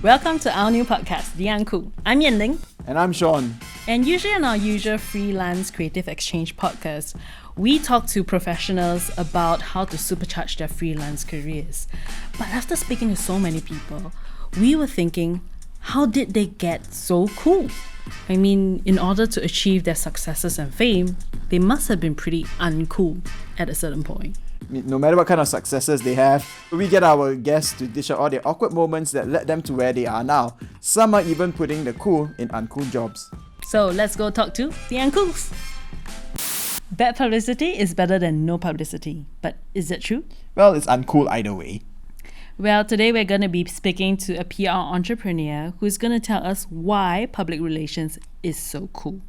Welcome to our new podcast, The Uncool. I'm Yanling. And I'm Sean. And usually on our usual freelance creative exchange podcast, we talk to professionals about how to supercharge their freelance careers. But after speaking to so many people, we were thinking, how did they get so cool? I mean, in order to achieve their successes and fame, they must have been pretty uncool at a certain point. No matter what kind of successes they have, we get our guests to dish out all the awkward moments that led them to where they are now. Some are even putting the cool in uncool jobs. So let's go talk to the uncools. Bad publicity is better than no publicity. But is that true? Well, it's uncool either way. Well, today we're going to be speaking to a PR entrepreneur who's going to tell us why public relations is so cool.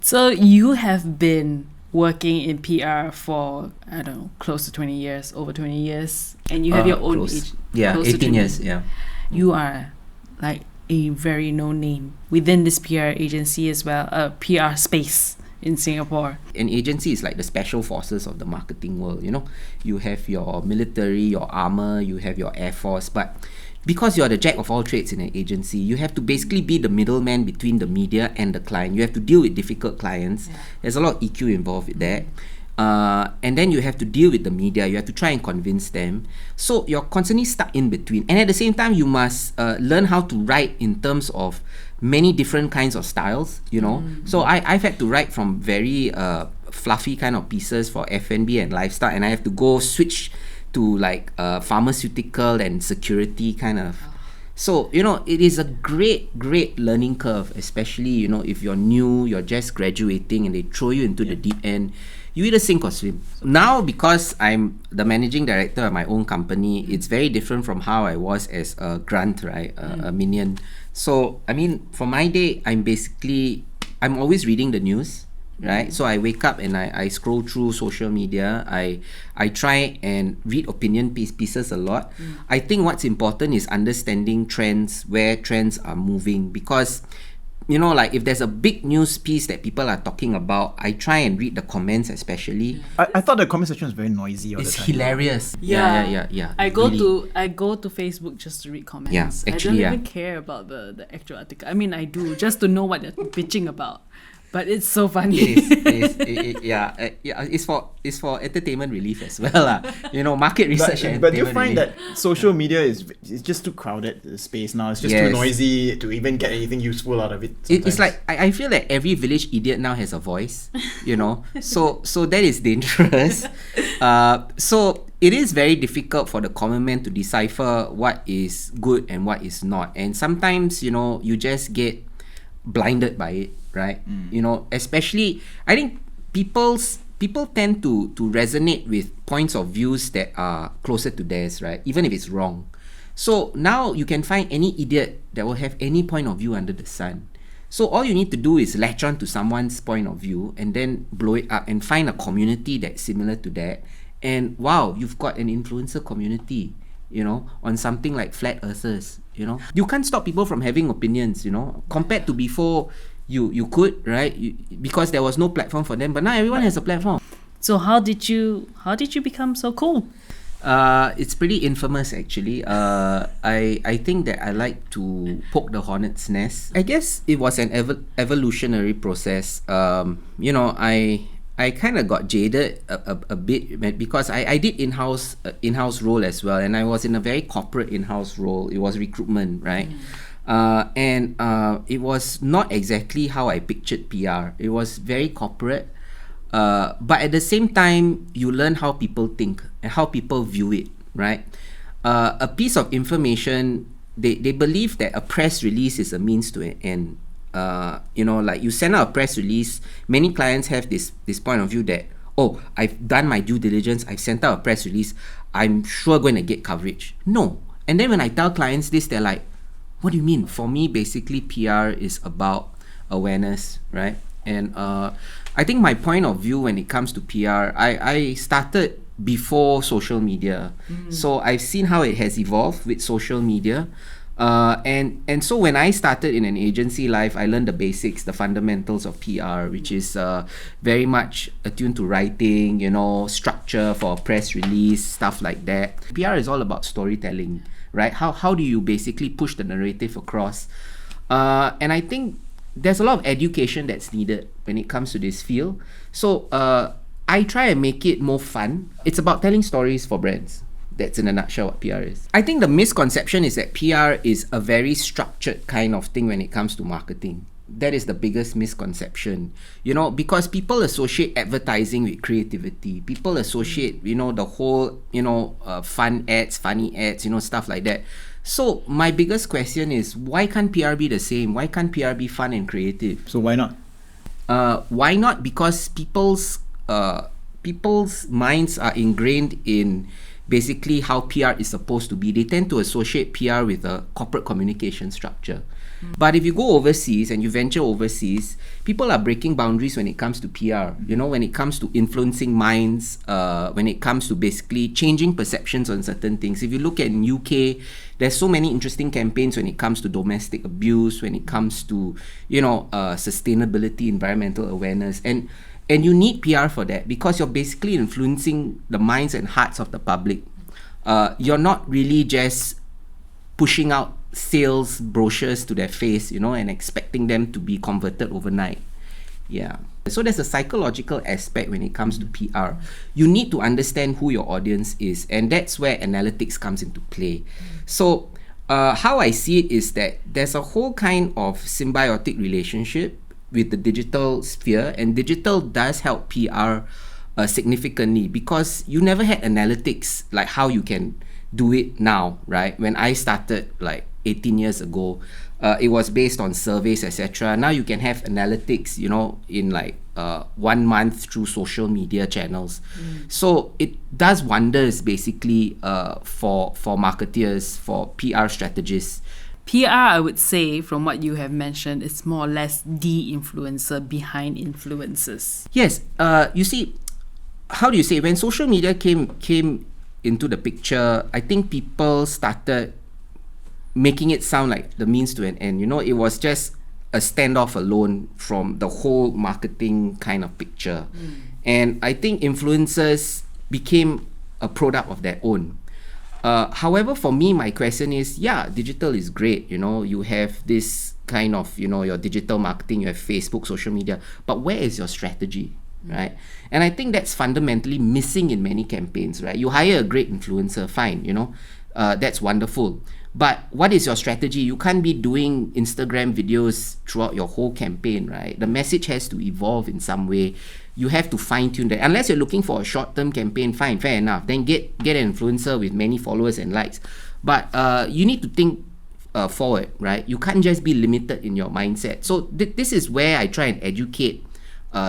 So you have been working in PR for, I don't know, close to 20 years, over 20 years, and you have your own age. Yeah, 18 years, yeah. You are like a very known name within this PR agency as well, a PR space in Singapore. An agency is like the special forces of the marketing world, you know. You have your military, your armor, you have your air force, but because you're the jack of all trades in an agency, you have to basically be the middleman between the media and the client. You have to deal with difficult clients. Yeah. There's a lot of EQ involved with that. And then you have to deal with the media. You have to try and convince them. So you're constantly stuck in between. And at the same time, you must learn how to write in terms of many different kinds of styles, you know. So I've had to write from very fluffy kind of pieces for F&B and lifestyle, and I have to go switch to like pharmaceutical and security kind of. So, you know, it is a great learning curve, especially, you know, if you're new, you're just graduating and they throw you into the deep end. You either sink or swim. Now, because I'm the managing director of my own company, it's very different from how I was as a grunt, right? A minion. So, I mean, for my day, I'm always reading the news, right? So I wake up and I scroll through social media. I try and read opinion pieces a lot. I think what's important is understanding trends, where trends are moving, because, you know, like if there's a big news piece that people are talking about, I try and read the comments especially. I thought the comment section was very noisy all the time. It's hilarious. Yeah. I go to Facebook just to read comments. Yeah, actually, I don't even care about the actual article. I mean, I do, just to know what they're bitching about. But it's so funny. It's for entertainment relief as well, you know, market research. But do you find that social media is just too crowded space now? It's just too noisy to even get anything useful out of it. It's like I feel that every village idiot now has a voice, you know. So that is dangerous. So it is very difficult for the common man to decipher what is good and what is not, and sometimes, you know, you just get blinded by it, right? You know, especially I think people tend to resonate with points of views that are closer to theirs, right? Even if it's wrong. So now you can find any idiot that will have any point of view under the sun. So all you need to do is latch on to someone's point of view and then blow it up and find a community that's similar to that. And wow, you've got an influencer community, you know, on something like flat earthers. You know, you can't stop people from having opinions, you know, compared to before. You could, right? Because there was no platform for them, but now everyone has a platform. So how did you become so cool? It's pretty infamous actually. I think that I like to poke the hornet's nest. I guess it was an evolutionary process. You know, I kind of got jaded a bit because I did in-house role as well, and I was in a very corporate in-house role. It was recruitment, right? And it was not exactly how I pictured PR. It was very corporate, but at the same time, you learn how people think and how people view it, right? A piece of information, they believe that a press release is a means to an end. You know, like you send out a press release, many clients have this point of view that, oh, I've done my due diligence, I've sent out a press release, I'm sure going to get coverage. No. And then when I tell clients this, they're like, what do you mean? For me, basically, PR is about awareness, right? And I think my point of view when it comes to PR, I started before social media. So I've seen how it has evolved with social media. And so when I started in an agency life, I learned the basics, the fundamentals of PR, which is very much attuned to writing, you know, structure for a press release, stuff like that. PR is all about storytelling, right? How do you basically push the narrative across? And I think there's a lot of education that's needed when it comes to this field. So I try and make it more fun. It's about telling stories for brands. That's in a nutshell what PR is. I think the misconception is that PR is a very structured kind of thing when it comes to marketing. That is the biggest misconception, because people associate advertising with creativity. People associate, the whole, fun ads, funny ads, stuff like that. So my biggest question is, why can't PR be the same? Why can't PR be fun and creative? So why not? Why not? Because people's minds are ingrained in basically how PR is supposed to be. They tend to associate PR with a corporate communication structure. But if you go overseas and you venture overseas, people are breaking boundaries when it comes to PR, when it comes to influencing minds, when it comes to basically changing perceptions on certain things. If you look at in UK, there's so many interesting campaigns when it comes to domestic abuse, when it comes to, sustainability, environmental awareness. And you need PR for that, because you're basically influencing the minds and hearts of the public. You're not really just pushing out sales brochures to their face, and expecting them to be converted overnight. Yeah. So there's a psychological aspect when it comes to PR. You need to understand who your audience is, and that's where analytics comes into play. So how I see it is that there's a whole kind of symbiotic relationship with the digital sphere, and digital does help PR significantly, because you never had analytics like how you can do it now, right? When I started like 18 years ago, it was based on surveys, etc. Now you can have analytics, in like 1 month through social media channels. So it does wonders basically for marketeers, for PR strategists. PR, I would say, from what you have mentioned, is more or less the influencer behind influencers. Yes, you see, how do you say, when social media came into the picture, I think people started making it sound like the means to an end. It was just a standoff alone from the whole marketing kind of picture. And I think influencers became a product of their own. However, for me, my question is, digital is great. You have this kind of, your digital marketing, you have Facebook, social media, but where is your strategy, right? And I think that's fundamentally missing in many campaigns, right? You hire a great influencer, fine, that's wonderful. But what is your strategy? You can't be doing Instagram videos throughout your whole campaign, right? The message has to evolve in some way. You have to fine-tune that. Unless you're looking for a short-term campaign, fine, fair enough. Then get an influencer with many followers and likes. But you need to think forward, right? You can't just be limited in your mindset. So this is where I try and educate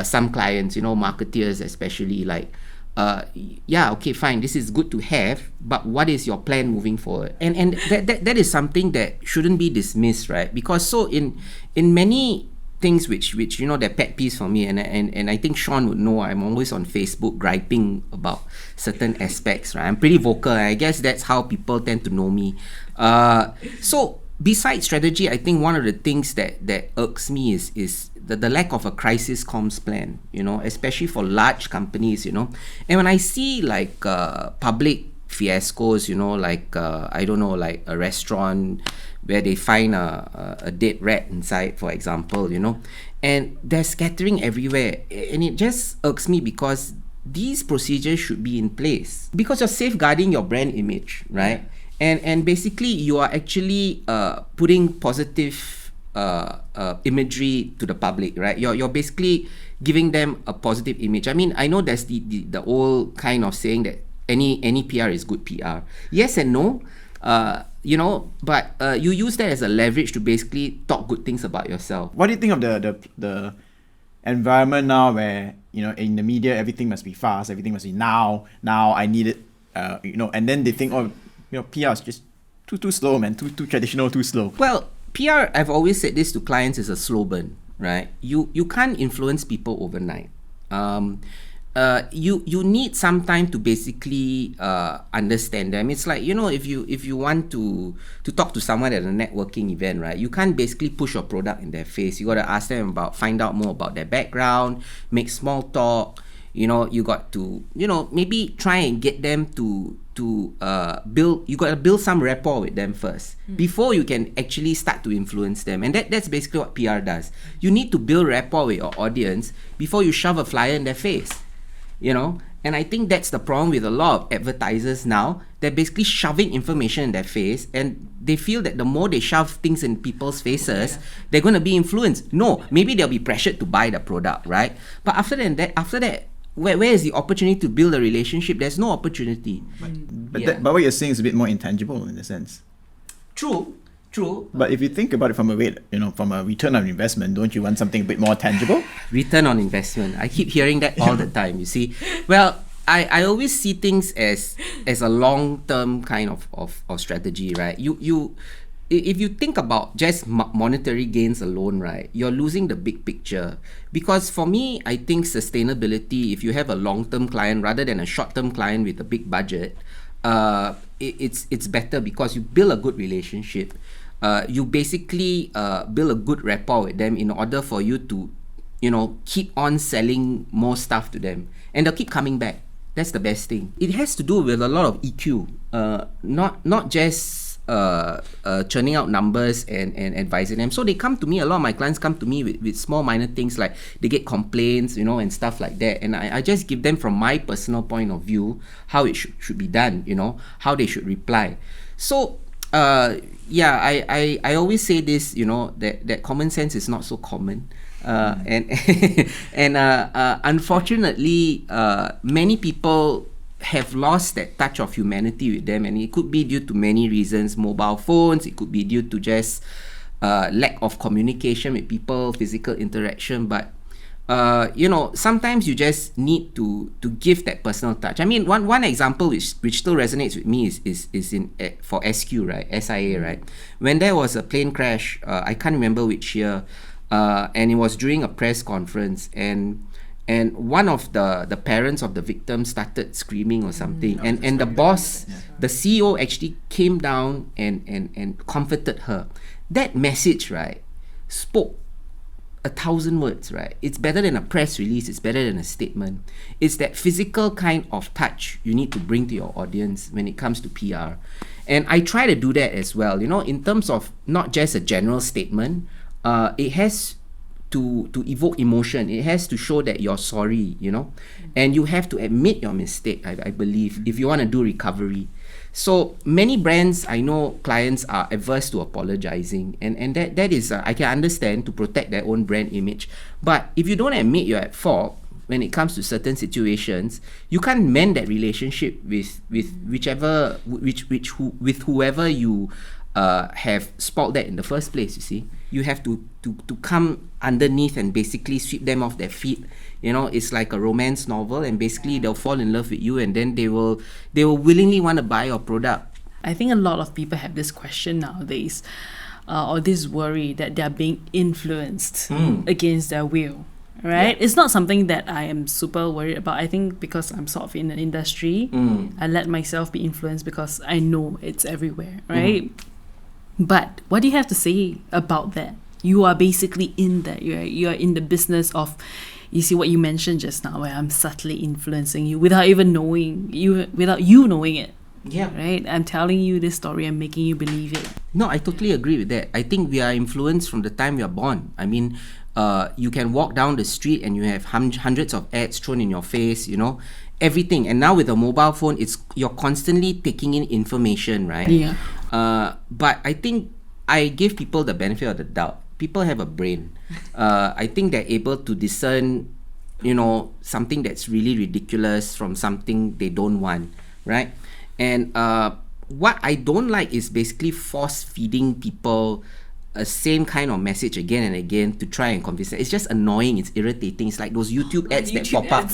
some clients, marketeers especially, like, okay, fine, this is good to have, but what is your plan moving forward? And that is something that shouldn't be dismissed, right? Because so in many things which they're pet peeves for me, and I think Sean would know, I'm always on Facebook griping about certain aspects, right? I'm pretty vocal, and I guess that's how people tend to know me. So besides strategy, I think one of the things that irks me is the lack of a crisis comms plan, especially for large companies, and when I see like public fiascos, like I don't know, like a restaurant where they find a dead rat inside, for example, and they're scattering everywhere, and it just irks me, because these procedures should be in place, because you're safeguarding your brand image, right? And basically you are actually putting positive imagery to the public, right? You're basically giving them a positive image. I mean, I know there's the old kind of saying that any PR is good PR. Yes and no, but you use that as a leverage to basically talk good things about yourself. What do you think of the environment now, where in the media everything must be fast, everything must be now I need it, and then they think, PR is just too slow, man, too traditional, too slow. Well, PR, I've always said this to clients, is a slow burn, right? You can't influence people overnight. You need some time to basically understand them. It's like, if you want to talk to someone at a networking event, right, you can't basically push your product in their face. You got to ask them find out more about their background, make small talk, You got to, maybe try and get them to build. You got to build some rapport with them first before you can actually start to influence them. And that's basically what PR does. You need to build rapport with your audience before you shove a flyer in their face. And I think that's the problem with a lot of advertisers now. They're basically shoving information in their face, and they feel that the more they shove things in people's faces, they're going to be influenced. No, maybe they'll be pressured to buy the product, right? But after that, where is the opportunity to build a relationship? There's no opportunity. But what you're saying is a bit more intangible in a sense. True. But if you think about it from a return on investment, don't you want something a bit more tangible? Return on investment. I keep hearing that all the time. You see, well, I always see things as a long-term kind of strategy, right? If you think about just monetary gains alone, right, you're losing the big picture. Because for me, I think sustainability, if you have a long-term client rather than a short-term client with a big budget, it's better because you build a good relationship. You basically build a good rapport with them in order for you to, keep on selling more stuff to them. And they'll keep coming back. That's the best thing. It has to do with a lot of EQ, not just churning out numbers and advising them. So they come to me, a lot of my clients come to me with small minor things like they get complaints, and stuff like that. And I just give them from my personal point of view how it should be done, how they should reply. So I always say this, that common sense is not so common. And unfortunately, many people have lost that touch of humanity with them, and it could be due to many reasons. Mobile phones, it could be due to just lack of communication with people, physical interaction. But sometimes you just need to give that personal touch. I mean, one example which still resonates with me is in for SQ, right? S.E.A, right? When there was a plane crash, I can't remember which year, and it was during a press conference, and one of the parents of the victim started screaming or something, and the boss, the CEO, actually came down and comforted her. That message, right, spoke 1,000 words, right? It's better than a press release. It's better than a statement. It's that physical kind of touch you need to bring to your audience when it comes to PR. And I try to do that as well, in terms of not just a general statement. It has to evoke emotion. It has to show that you're sorry, and you have to admit your mistake, I believe, if you want to do recovery. So many brands, I know clients are averse to apologizing, and that is, I can understand, to protect their own brand image. But if you don't admit you're at fault when it comes to certain situations, you can't mend that relationship with whoever you have spoiled that in the first place. You see, you have to come underneath and basically sweep them off their feet. It's like a romance novel, and basically they'll fall in love with you, and then they will willingly want to buy your product. I think a lot of people have this question nowadays, or this worry that they're being influenced against their will. Right? Yeah. It's not something that I am super worried about. I think because I'm sort of in the industry, I let myself be influenced because I know it's everywhere, right? But what do you have to say about that? You are basically in that. You are in the business of, you see what you mentioned just now, where I'm subtly influencing you without even knowing you, without you knowing it. Yeah. Right? I'm telling you this story and making you believe it. No, I totally agree with that. I think we are influenced from the time we are born. I mean, you can walk down the street and you have hundreds of ads thrown in your face, everything. And now with a mobile phone, you're constantly taking in information, right? Yeah. But I think I give people the benefit of the doubt. People have a brain. I think they're able to discern, something that's really ridiculous from something they don't want, right? And what I don't like is basically force feeding people a same kind of message again and again to try and convince them. It's just annoying. It's irritating. It's like those YouTube ads that pop up,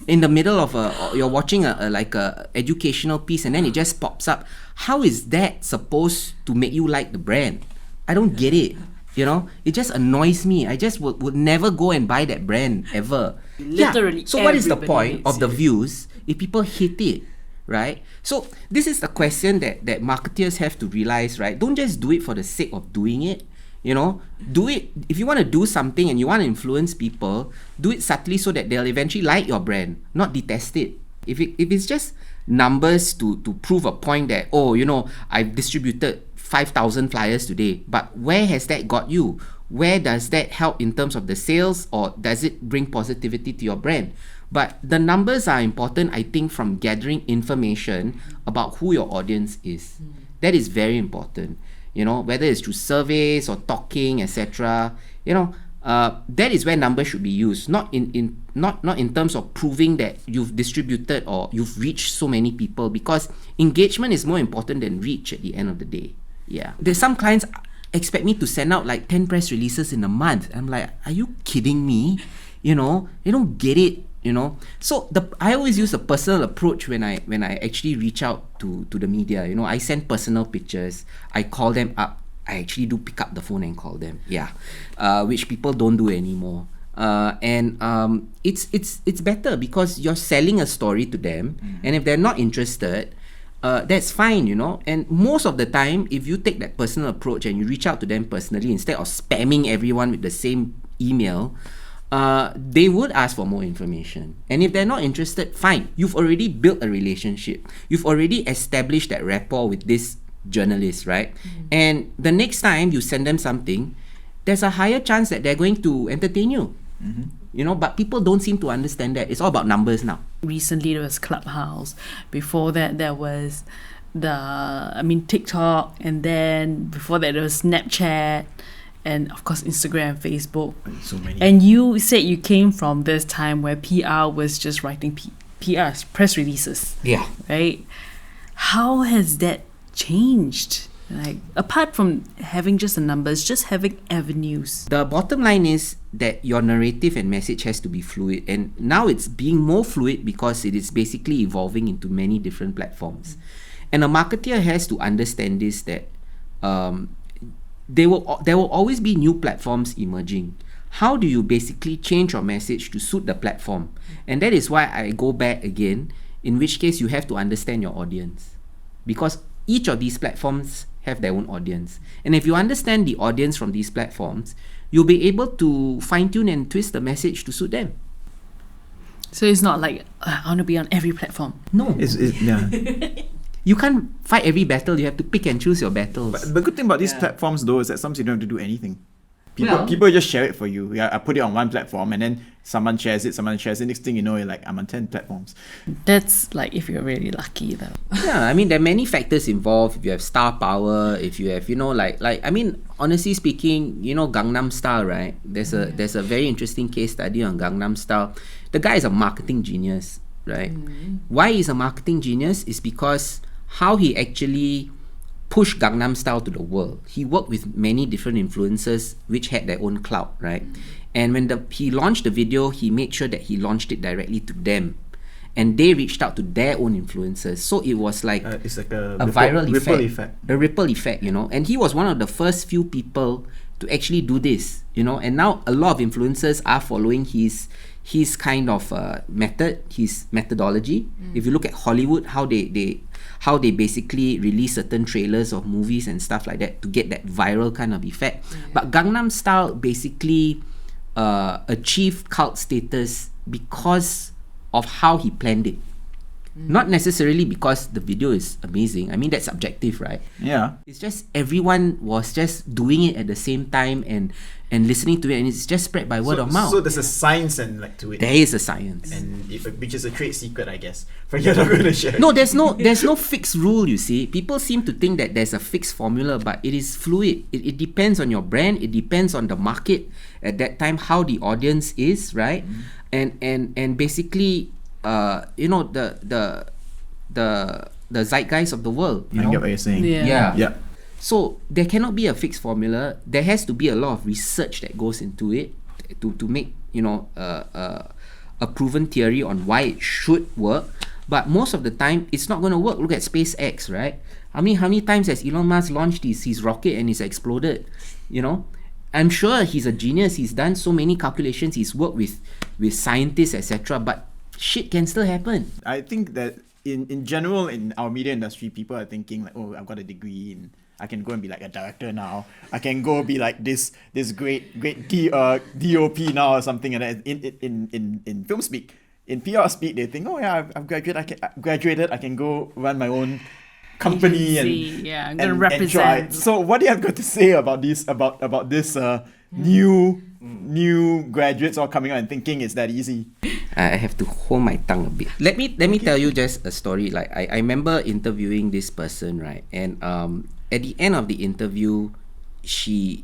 in the middle of you're watching a educational piece, and then it just pops up. How is that supposed to make you like the brand? I don't get it. It just annoys me. I just would never go and buy that brand ever. Literally. So what is the point of the views if people hate it? Right? So this is the question that marketers have to realize, right? Don't just do it for the sake of doing it. You know, do it. If you want to do something and you want to influence people, do it subtly so that they'll eventually like your brand, not detest it. If it's just numbers to prove a point that, oh, you know, I've distributed 5,000 flyers today, but where has that got you? Where does that help in terms of the sales, or does it bring positivity to your brand? But the numbers are important, I think, from gathering information about who your audience is. That is very important. You know, whether it's through surveys or talking, etc. You know, that is where numbers should be used, not in terms of proving that you've distributed or you've reached so many people, because engagement is more important than reach at the end of the day. Yeah, there's some clients expect me to send out like 10 press releases in a month. I'm like, are you kidding me? You know, they don't get it. You know, so I always use a personal approach when I actually reach out to the media. You know, I send personal pictures. I call them up. I actually do pick up the phone and call them. Yeah, which people don't do anymore. And it's better because you're selling a story to them, and if they're not interested, that's fine, you know. And most of the time, if you take that personal approach and you reach out to them personally instead of spamming everyone with the same email, they would ask for more information. And if they're not interested, fine. You've already built a relationship. You've already established that rapport with this journalist, right? And the next time you send them something, there's a higher chance that they're going to entertain you. You know, but people don't seem to understand that. It's all about numbers now. Recently there was Clubhouse. Before that there was TikTok, and then before that there was Snapchat, and of course Instagram, Facebook. So many. And you said you came from this time where PR was just writing PRs, press releases. Yeah. Right? How has that changed? Like, apart from having just the numbers, just having avenues. The bottom line is that your narrative and message has to be fluid, and now it's being more fluid because it is basically evolving into many different platforms. And a marketer has to understand this, that there will always be new platforms emerging. How do you basically change your message to suit the platform? And that is why I go back again, in which case you have to understand your audience, because each of these platforms have their own audience. And if you understand the audience from these platforms, you'll be able to fine-tune and twist the message to suit them. So it's not like, I want to be on every platform. No. Yeah. You can't fight every battle. You have to pick and choose your battles. But the good thing about these platforms, though, is that sometimes you don't have to do anything. People just share it for you. Yeah, I put it on one platform, and then someone shares it. Next thing you know, you're like, I'm on 10 platforms. That's like if you're really lucky, though. Yeah, I mean, there are many factors involved. If you have star power, if you have, you know, honestly speaking, you know, Gangnam Style, right? There's a very interesting case study on Gangnam Style. The guy is a marketing genius, right? Why he's a marketing genius is because how he actually push Gangnam Style to the world. He worked with many different influencers which had their own clout, right? And when he launched the video, he made sure that he launched it directly to them, and they reached out to their own influencers. So it was like it's like a viral ripple effect. A ripple effect, you know. And he was one of the first few people to actually do this, you know. And now a lot of influencers are following his kind of method, his methodology. If you look at Hollywood, how they basically release certain trailers of movies and stuff like that to get that viral kind of effect. But Gangnam Style basically achieved cult status because of how he planned it. Not necessarily because the video is amazing. I mean, that's subjective, right? Yeah. It's just everyone was just doing it at the same time and listening to it, and it's just spread by word of mouth. So there's a science to it. There is a science. And which is a trade secret, I guess. But you're not going to share. No, there's no fixed rule, you see. People seem to think that there's a fixed formula, but it is fluid. It depends on your brand. It depends on the market at that time, how the audience is, right? And basically, you know, the zeitgeist of the world. I get what you're saying. Yeah. So there cannot be a fixed formula. There has to be a lot of research that goes into it to make, you know, a proven theory on why it should work. But most of the time, it's not going to work. Look at SpaceX, right? How many times has Elon Musk launched his rocket and it's exploded? You know, I'm sure he's a genius. He's done so many calculations. He's worked with scientists, etc. But shit can still happen. I think that in general, in our media industry, people are thinking like, oh, I've got a degree in I can go and be like a director now. I can go be like this great DOP now or something. And in film speak, in PR speak, they think, oh yeah, I've graduated. I can go run my own company I'm gonna represent. And try. So what do you have got to say about this new graduates all coming out and thinking it's that easy? I have to hold my tongue a bit. Let me tell you just a story. Like I remember interviewing this person, right? And at the end of the interview, she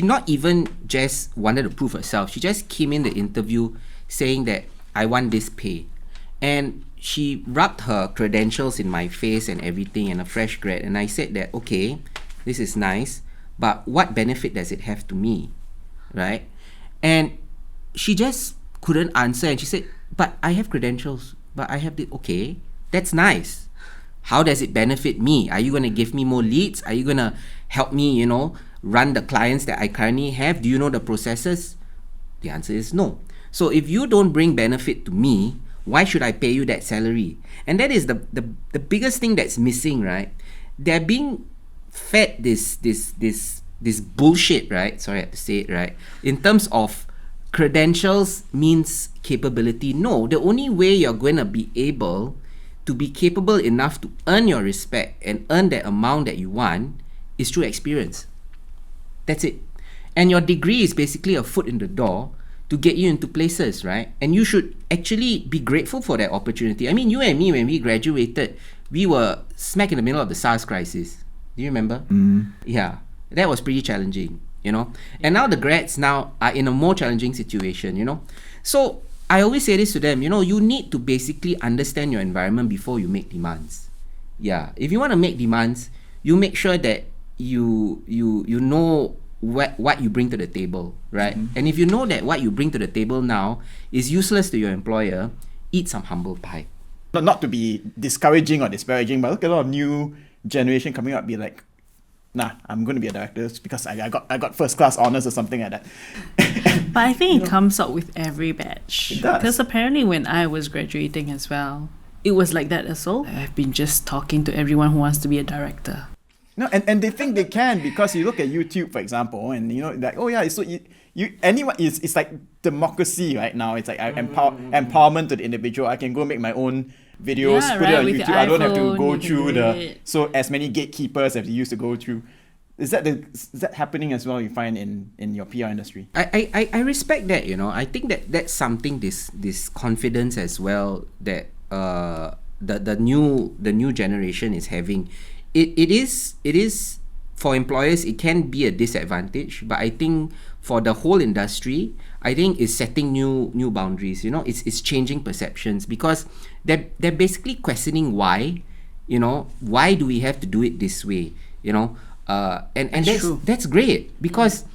not even just wanted to prove herself. She just came in the interview saying that I want this pay, and she rubbed her credentials in my face and everything, and a fresh grad. And I said that, okay, this is nice, but what benefit does it have to me, right? And she just couldn't answer, and she said, but I have credentials, but I have the, okay, that's nice. How does it benefit me? Are you going to give me more leads? Are you going to help me, run the clients that I currently have? Do you know the processes? The answer is no. So if you don't bring benefit to me, why should I pay you that salary? And that is the biggest thing that's missing, right? They're being fed this bullshit, right? Sorry, I have to say it, right? In terms of credentials means capability. No, the only way you're going to be able to be capable enough to earn your respect and earn that amount that you want is through experience. That's it. And your degree is basically a foot in the door to get you into places, right? And you should actually be grateful for that opportunity. I mean, you and me, when we graduated, we were smack in the middle of the SARS crisis. Do you remember? Yeah, that was pretty challenging, And now the grads now are in a more challenging situation, So I always say this to them, you need to basically understand your environment before you make demands. Yeah, if you want to make demands, you make sure that you know what you bring to the table, right? And if you know that what you bring to the table now is useless to your employer, eat some humble pie. Not to be discouraging or disparaging, but look at a lot of new generation coming up, be like, nah, I'm going to be a director because I got first class honors or something like that. But I think it comes up with every batch. It does. Because apparently when I was graduating as well, it was like that as well. I've been just talking to everyone who wants to be a director. No, and they think they can because you look at YouTube, for example, and like, oh yeah, so anyone it's like democracy right now. It's like empowerment to the individual. I can go make my own videos, put it on YouTube. I don't have to go through so as many gatekeepers as they used to go through. Is that happening as well? You find in your PR industry? I respect that. I think that's something this confidence as well that the new generation is having. It is for employers, it can be a disadvantage, but I think for the whole industry, I think it's setting new boundaries. It's changing perceptions because they're basically questioning why do we have to do it this way, and that's great because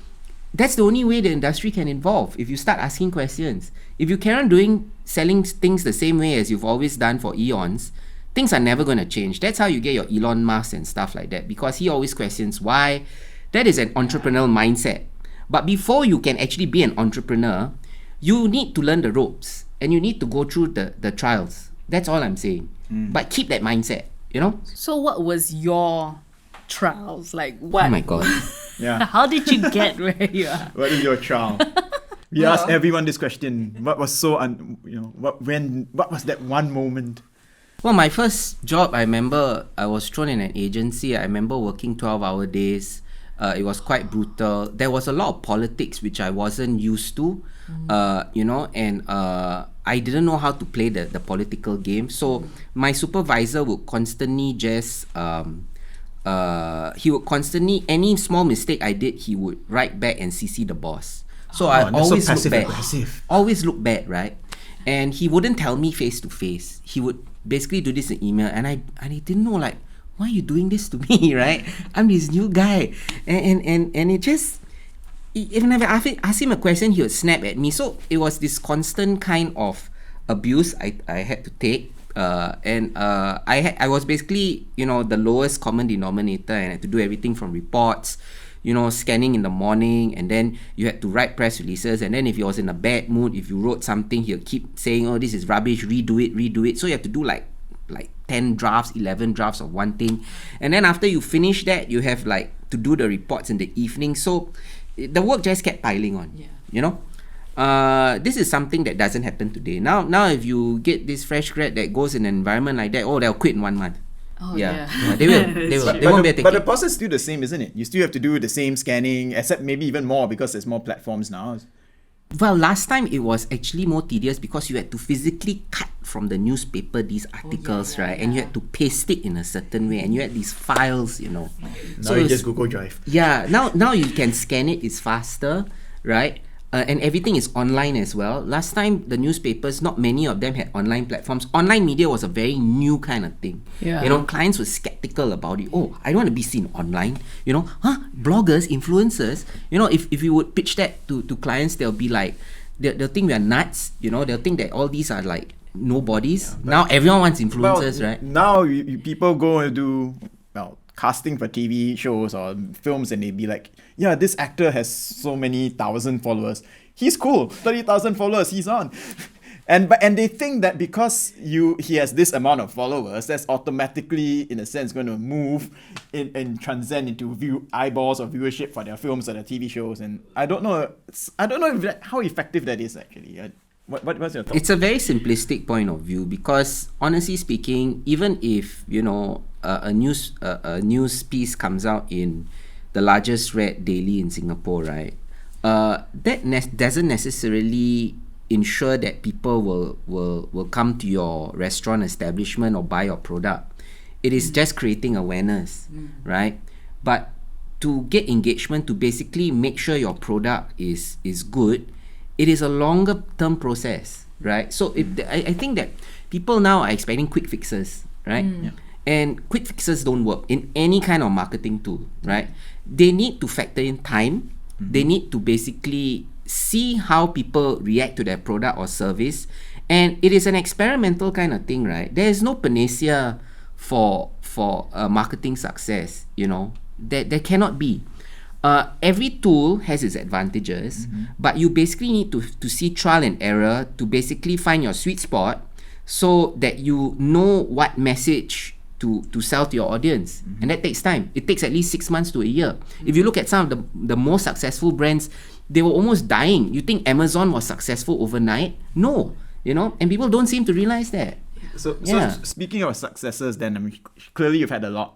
that's the only way the industry can evolve. If you start asking questions, if you carry on selling things the same way as you've always done for eons, things are never going to change. That's how you get your Elon Musk and stuff like that, because he always questions why. That is an entrepreneurial mindset. But before you can actually be an entrepreneur, you need to learn the ropes and you need to go through the trials. That's all I'm saying. But keep that mindset, So what was your trials? Like what? Oh my God. Yeah. How did you get where you are? What is your trial? We asked everyone this question. What was what was that one moment? Well, my first job, I remember I was thrown in an agency. I remember working 12-hour days. It was quite brutal. There was a lot of politics which I wasn't used to, and I didn't know how to play the political game. So my supervisor would constantly any small mistake I did, he would write back and CC the boss. So I always look bad. Always look bad, right? And he wouldn't tell me face to face. He would basically do this in email, and I didn't know, like, why are you doing this to me, right? I'm this new guy, and it just, even if I ask him a question, he would snap at me. So it was this constant kind of abuse I had to take, I was basically the lowest common denominator, and I had to do everything from reports, scanning in the morning, and then you had to write press releases, and then if you was in a bad mood, if you wrote something, he'll keep saying, oh, this is rubbish, redo it. So you have to do like like 10 drafts, 11 drafts of one thing. And then after you finish that, you have like to do the reports in the evening. So the work just kept piling on, you know. This is something that doesn't happen today. Now if you get this fresh grad that goes in an environment like that, they'll quit in 1 month. Oh, Yeah, they will. They will. They won't be able to But take the process is still the same, isn't it? You still have to do the same scanning, except maybe even more because there's more platforms now. Well, last time it was actually more tedious because you had to physically cut from the newspaper these articles, right? And you had to paste it in a certain way, and you had these files, you know. Now you just Google Drive. Yeah, now you can scan it, it's faster, right? And everything is online as well. Last time, the newspapers, not many of them had online platforms. Online media was a very new kind of thing. Yeah. You know, clients were skeptical about it. Oh, I don't want to be seen online. You know, bloggers, influencers. You know, if you would pitch that to clients, they'll be like, they'll think we are nuts. You know, they'll think that all these are like nobodies. Now everyone wants influencers, right? Now people go and do casting for TV shows or films, and they'd be like, yeah, this actor has so many thousand followers. He's cool. 30,000 followers. He's on. And they think that because he has this amount of followers, that's automatically, in a sense, going to move and transcend into eyeballs or viewership for their films or their TV shows. And I don't know how effective that is actually. What's your thought? It's a very simplistic point of view because, honestly speaking, even if a news piece comes out in the largest read daily in Singapore, right? That doesn't necessarily ensure that people will come to your restaurant establishment or buy your product. It is just creating awareness, right? But to get engagement, to basically make sure your product is good, it is a longer term process, right? So I think that people now are expecting quick fixes, right? And quick fixes don't work in any kind of marketing tool, right? They need to factor in time. They need to basically see how people react to their product or service. And it is an experimental kind of thing, right? There is no panacea for marketing success, you know. There cannot be. Every tool has its advantages, but you basically need to see trial and error to basically find your sweet spot so that you know what message to sell to your audience. And that takes time. It takes at least 6 months to a year. If you look at some of the most successful brands, they were almost dying. You think Amazon was successful overnight? No, you know, and people don't seem to realize that. So speaking of successes, then clearly you've had a lot,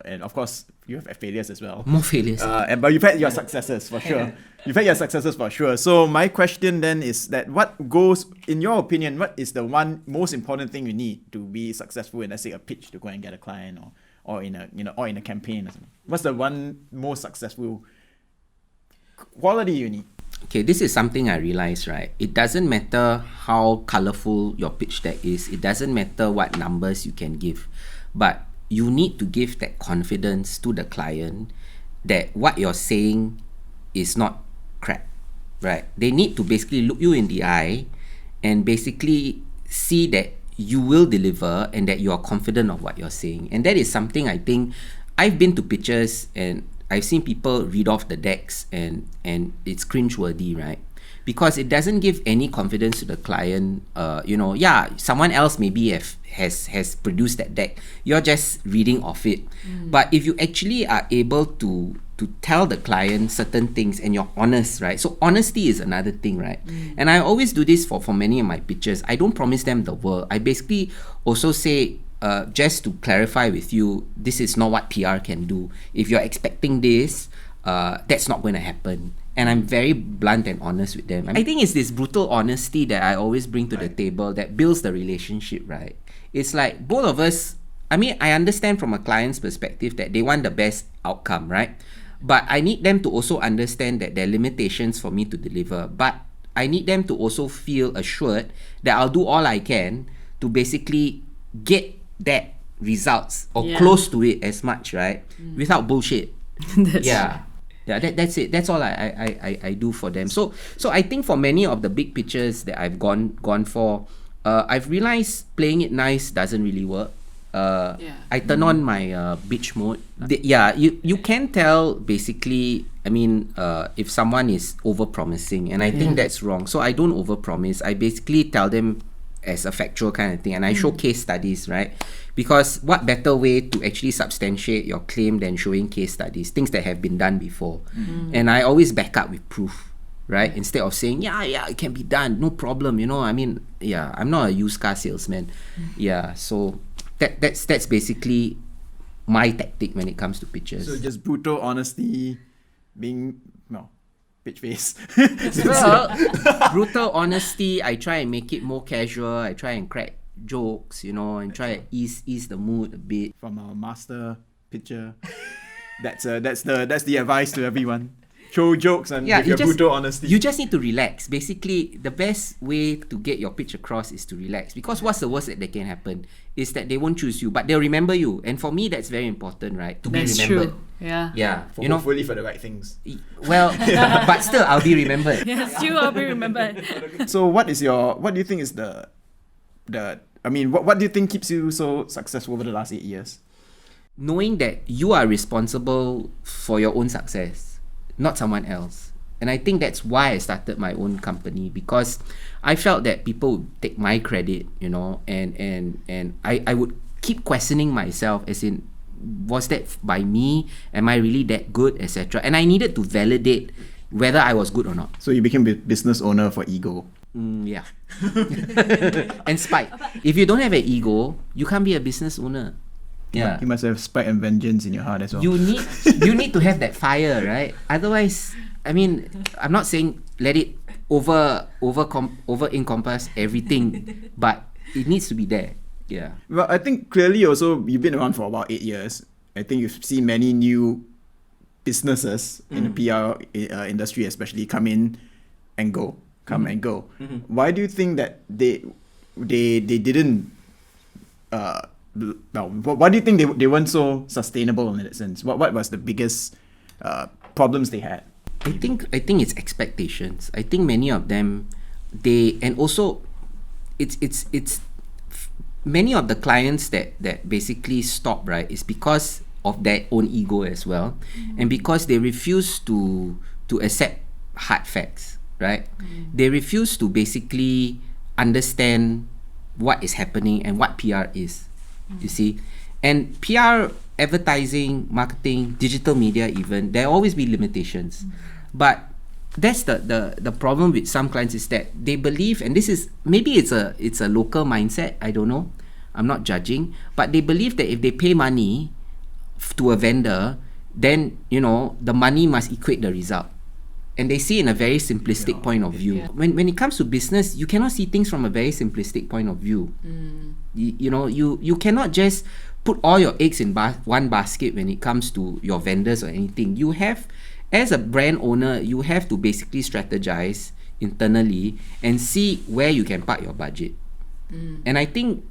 and of course you have failures as well. More failures. But you've had your successes for sure. You've had your successes for sure. So my question then is that in your opinion, what is the one most important thing you need to be successful in, let's say, a pitch to go and get a client, or in a campaign or something? What's the one most successful quality you need? Okay, this is something I realized, right? It doesn't matter how colorful your pitch deck is. It doesn't matter what numbers you can give. But you need to give that confidence to the client that what you're saying is not crap, right? They need to basically look you in the eye and basically see that you will deliver and that you are confident of what you're saying. And that is something I think I've been to pitches and I've seen people read off the decks and it's cringeworthy, right? Because it doesn't give any confidence to the client. Someone else maybe has produced that deck. You're just reading off it. But if you actually are able to tell the client certain things and you're honest, right? So honesty is another thing, right? And I always do this for many of my pitches. I don't promise them the world. I basically also say, just to clarify with you, this is not what PR can do. If you're expecting this, that's not going to happen. And I'm very blunt and honest with them. I think it's this brutal honesty that I always bring to the table that builds the relationship, right? It's like both of us, I mean, I understand from a client's perspective that they want the best outcome, right? But I need them to also understand that there are limitations for me to deliver. But I need them to also feel assured that I'll do all I can to basically get that results or close to it as much, right? Without bullshit. That's it. That's all I do for them. So I think for many of the big pitches that I've gone for, I've realized playing it nice doesn't really work. I turn on my bitch mode. You can tell basically. I mean, if someone is over promising, and I think that's wrong. So I don't over promise. I basically tell them as a factual kind of thing, and I show case studies, right? Because what better way to actually substantiate your claim than showing case studies, things that have been done before. And I always back up with proof, right? Instead of saying, yeah, it can be done, no problem, you know. I mean, yeah, I'm not a used car salesman. Yeah, so that's basically my tactic when it comes to pitches. So just brutal honesty, being pitch face. Well, brutal honesty. I try and make it more casual. I try and crack jokes, you know, and try and ease the mood a bit. From our master pitcher, that's the advice to everyone. Show jokes and give your brutal honesty. You just need to relax. Basically, the best way to get your pitch across is to relax. Because what's the worst that can happen is that they won't choose you, but they'll remember you. And for me, that's very important, right? To That's be remembered. true. Yeah. Yeah. Hopefully for the right things. Well, but still, I'll be remembered. Yes, you will be remembered. So what do you think is what do you think keeps you so successful over the last 8 years? Knowing that you are responsible for your own success, not someone else. And I think that's why I started my own company, because I felt that people would take my credit, you know, and I would keep questioning myself, as in, was that by me? Am I really that good, etc.? And I needed to validate whether I was good or not. So you became a business owner for ego. Yeah. And spite. If you don't have an ego, you can't be a business owner. Yeah. You must have spite and vengeance in your heart as well. You need to have that fire, right? Otherwise, I mean, I'm not saying let it over encompass everything, but it needs to be there. Yeah. Well, I think clearly also you've been around for about 8 years. I think you've seen many new businesses in the PR industry, especially come in and go, and go. Why do you think that they didn't? Why do you think they weren't so sustainable in that sense? What was the biggest problems they had? I think it's expectations. I think many of them, it's many of the clients that basically stop, right, is because of their own ego as well, and because they refuse to accept hard facts, right? They refuse to basically understand what is happening and what PR is. You see, and PR, advertising, marketing, digital media, even there always be limitations, but that's the problem with some clients, is that they believe, and this is maybe it's a local mindset, I don't know, I'm not judging, but they believe that if they pay money to a vendor, then, you know, the money must equate the result. And they see in a very simplistic point of view. When it comes to business, you cannot see things from a very simplistic point of view. You cannot just put all your eggs in one basket when it comes to your vendors or anything. You have, as a brand owner, you have to basically strategize internally and see where you can park your budget. And I think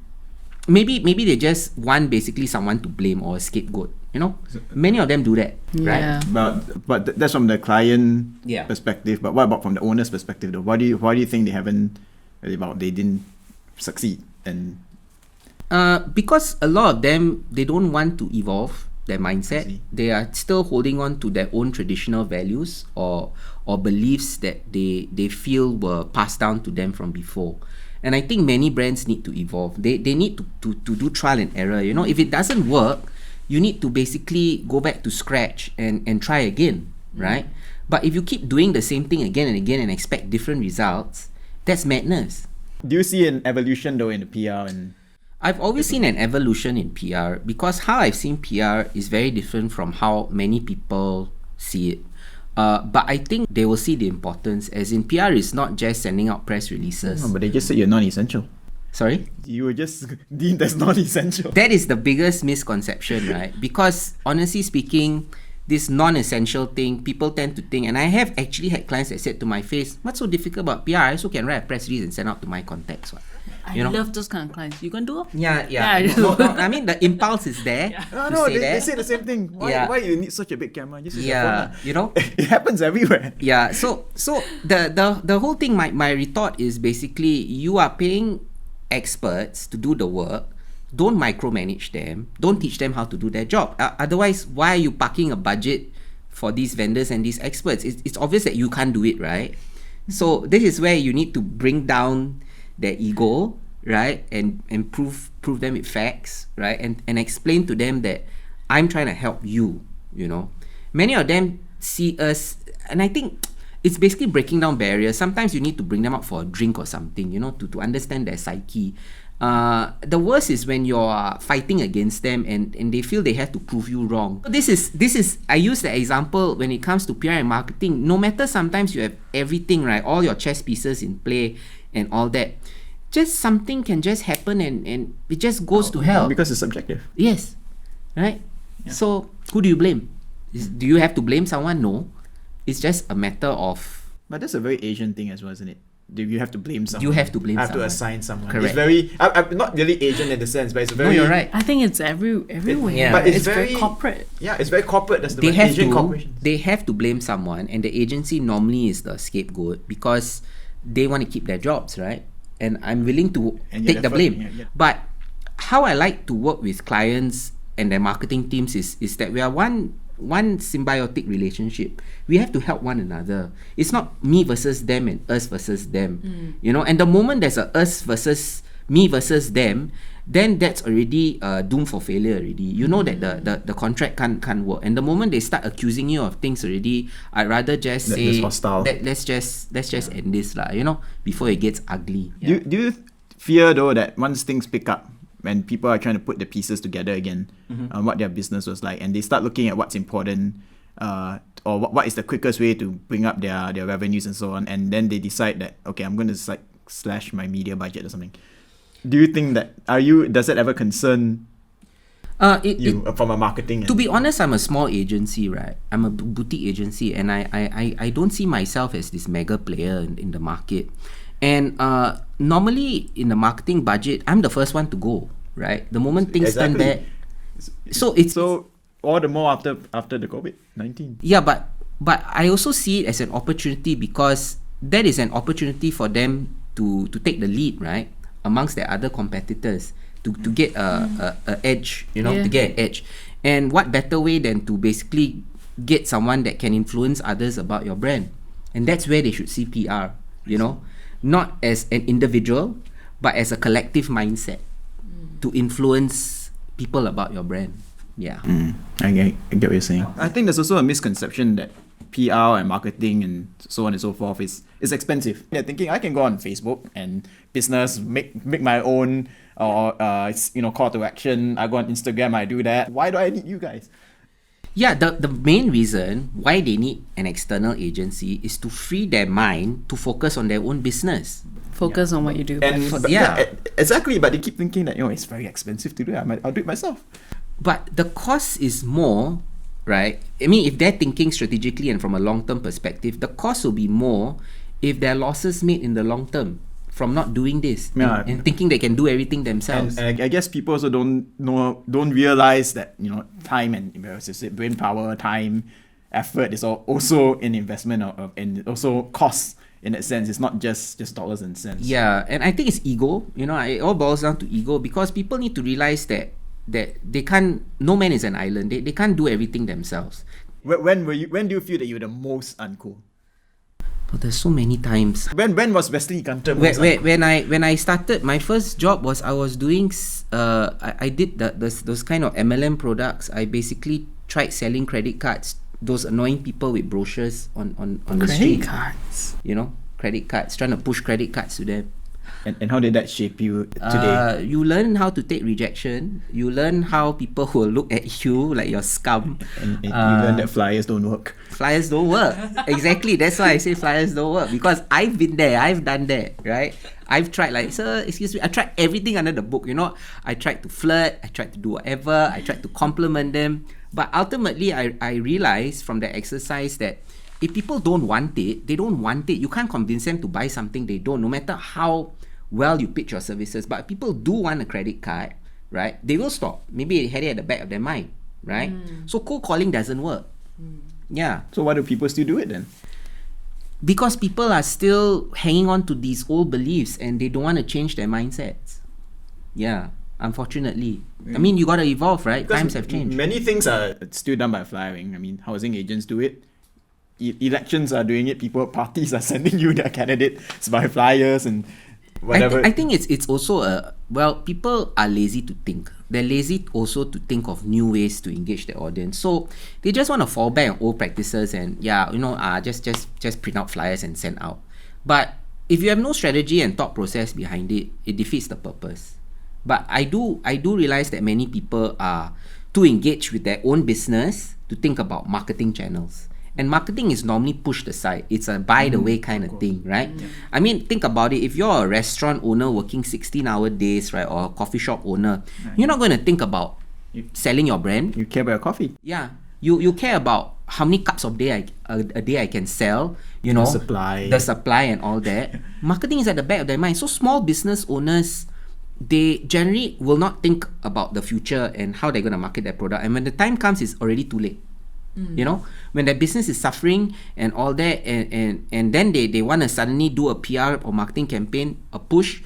maybe they just want basically someone to blame or a scapegoat. You know, many of them do that, right? But that's from the client perspective. But what about from the owner's perspective, though? Why do you think they didn't succeed? And because a lot of them, they don't want to evolve their mindset. They are still holding on to their own traditional values or beliefs that they feel were passed down to them from before. And I think many brands need to evolve. They need to do trial and error. You know, if it doesn't work, you need to basically go back to scratch and try again, right? But if you keep doing the same thing again and again and expect different results, that's madness. Do you see an evolution though in the PR? And I've always seen an evolution in PR, because how I've seen PR is very different from how many people see it. But I think they will see the importance, as in PR is not just sending out press releases. No, but they just said you're non-essential. Sorry? You were just deemed as non-essential. That is the biggest misconception, right? Because honestly speaking, this non-essential thing, people tend to think, and I have actually had clients that said to my face, what's so difficult about PR? I also can write a press release and send out to my contacts. I love those kind of clients. You can do it? Yeah. No, I mean, the impulse is there. They say the same thing. Why you need such a big camera? Just use your phone. You know? It happens everywhere. Yeah, so the whole thing, my retort is basically, you are paying experts to do the work. Don't micromanage them. Don't teach them how to do their job. Otherwise, why are you parking a budget for these vendors and these experts? It's obvious that you can't do it, right? So this is where you need to bring down their ego right? And prove them with facts, right? And explain to them that I'm trying to help you, you know. Many of them see us, and I think it's basically breaking down barriers. Sometimes you need to bring them out for a drink or something, you know, to understand their psyche. The worst is when you're fighting against them and they feel they have to prove you wrong. This is I use the example when it comes to PR and marketing. No matter sometimes you have everything, right, all your chess pieces in play and all that, just something can just happen and it just goes to hell. Because it's subjective. Yes. Right? Yeah. So who do you blame? Do you have to blame someone? No. It's just a matter of... But that's a very Asian thing as well, isn't it? You have to blame someone. You have to blame someone. someone. To assign someone. Correct. It's very... I'm not really Asian in the sense, but it's very... No, you're right. I think it's everywhere. Yeah. But it's very corporate. Yeah, it's very corporate. That's the They have Asian to. corporations. They have to blame someone, and the agency normally is the scapegoat because they want to keep their jobs, right? And I'm willing to take the blame. Yeah. But how I like to work with clients and their marketing teams is that we are one symbiotic relationship. We have to help one another. It's not me versus them and us versus them. You know, and the moment there's a us versus me versus them, then that's already doomed for failure already. You know that the contract can't work. And the moment they start accusing you of things already, I'd rather just say let's just end this lah, you know, before it gets ugly. Yeah. Do you fear though that once things pick up, when people are trying to put the pieces together again, what their business was like, and they start looking at what's important, or what is the quickest way to bring up their revenues and so on, and then they decide that, okay, I'm going to like slash my media budget or something. Do you think that, does that ever concern you from a marketing? To be honest, I'm a small agency, right? I'm a boutique agency, and I don't see myself as this mega player in the market. And normally in the marketing budget, I'm the first one to go, right? The moment things turn bad. So all the more after the COVID-19. Yeah, but I also see it as an opportunity because that is an opportunity for them to take the lead, right? Amongst their other competitors to get a edge, you know, to get an edge. And what better way than to basically get someone that can influence others about your brand? And that's where they should see PR, you know? Not as an individual, but as a collective mindset to influence people about your brand. Yeah. I get what you're saying. I think there's also a misconception that PR and marketing and so on and so forth is expensive. They're thinking I can go on Facebook and business make my own or call to action. I go on Instagram, I do that. Why do I need you guys? Yeah, the main reason why they need an external agency is to free their mind to focus on their own business. Focus on what you do. Exactly. But they keep thinking that it's very expensive to do it. I'll do it myself. But the cost is more, right? I mean, if they're thinking strategically and from a long-term perspective, the cost will be more if there are losses made in the long term from not doing this and thinking they can do everything themselves. And I guess people also don't realize that time and brain power, time, effort is also an investment and also costs in that sense. It's not just dollars and cents. Yeah, and I think it's ego. It all boils down to ego because people need to realize that they can't. No man is an island. They can't do everything themselves. When do you feel that you're the most uncool? But there's so many times. When was Wesley Gunter? When I started, my first job was I was doing I did those kind of MLM products. I basically tried selling credit cards. Those annoying people with brochures on the street. Credit cards. Trying to push credit cards to them. And how did that shape you today? You learn how to take rejection. You learn how people will look at you like you're scum. And you learn that flyers don't work. Flyers don't work. Exactly. That's why I say flyers don't work. Because I've been there. I've done that. Right? I've tried sir, excuse me. I tried everything under the book. I tried to flirt. I tried to do whatever. I tried to compliment them. But ultimately, I realized from the exercise that if people don't want it, they don't want it. You can't convince them to buy something they don't, no matter how well you pitch your services. But if people do want a credit card, right, they will stop. Maybe they had it at the back of their mind, right? So cold calling doesn't work. Yeah. So why do people still do it then? Because people are still hanging on to these old beliefs and they don't want to change their mindsets. Yeah. Unfortunately. I mean, you got to evolve, right? Because times have changed. Many things are still done by flyering. I mean, housing agents do it. Elections are doing it. Parties are sending you their candidates by flyers, and whatever. I think it's also people are lazy to think. They're lazy also to think of new ways to engage their audience. So they just want to fall back on old practices and just print out flyers and send out. But if you have no strategy and thought process behind it, it defeats the purpose. But I do realize that many people are too engaged with their own business to think about marketing channels. And marketing is normally pushed aside. It's a by the way kind of thing, right? Yeah. I mean, think about it. If you're a restaurant owner working 16-hour days, right, or a coffee shop owner, you're not going to think about selling your brand. You care about your coffee. Yeah. You care about how many cups of a day I can sell, the supply and all that. Marketing is at the back of their mind. So small business owners, they generally will not think about the future and how they're going to market their product. And when the time comes, it's already too late. When their business is suffering and all that, and then they want to suddenly do a PR or marketing campaign, a push,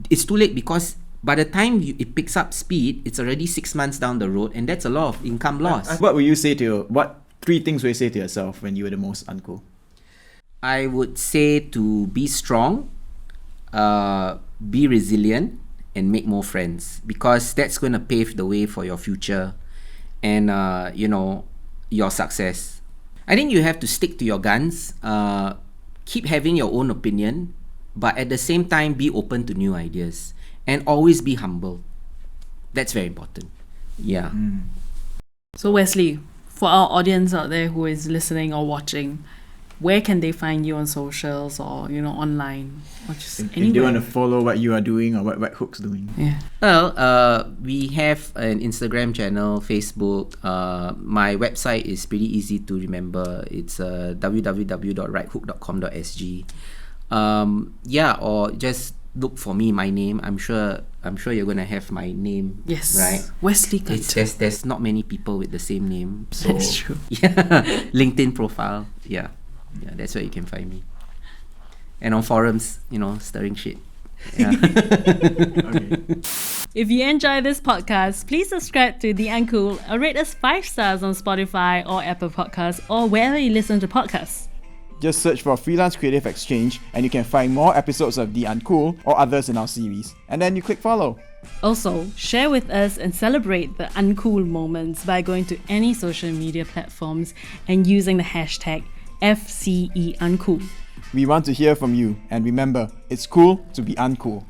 it's too late, because by the time it picks up speed, it's already 6 months down the road, and that's a lot of income loss. What what 3 things would you say to yourself when you were the most uncool? I would say to be strong, be resilient, and make more friends, because that's going to pave the way for your future and your success. I think you have to stick to your guns, keep having your own opinion, but at the same time be open to new ideas, and always be humble. That's very important. Yeah. So Wesley, for our audience out there who is listening or watching, where can they find you on socials or online, or just anywhere? If they want to follow what you are doing or what Hook's doing? Yeah. Well, we have an Instagram channel, Facebook. My website is pretty easy to remember. It's www.righthook.com.sg. Or just look for me, my name. I'm sure you're gonna have my name. Yes. Right. Wesley Gunter. There's not many people with the same name. So that's true. Yeah. LinkedIn profile. Yeah. Yeah, that's where you can find me. And on forums, stirring shit. Yeah. Okay. If you enjoy this podcast, please subscribe to The Uncool or rate us 5 stars on Spotify or Apple Podcasts or wherever you listen to podcasts. Just search for Freelance Creative Exchange and you can find more episodes of The Uncool or others in our series. And then you click follow. Also, share with us and celebrate the uncool moments by going to any social media platforms and using the hashtag FCE Uncool. We want to hear from you, and remember, it's cool to be uncool.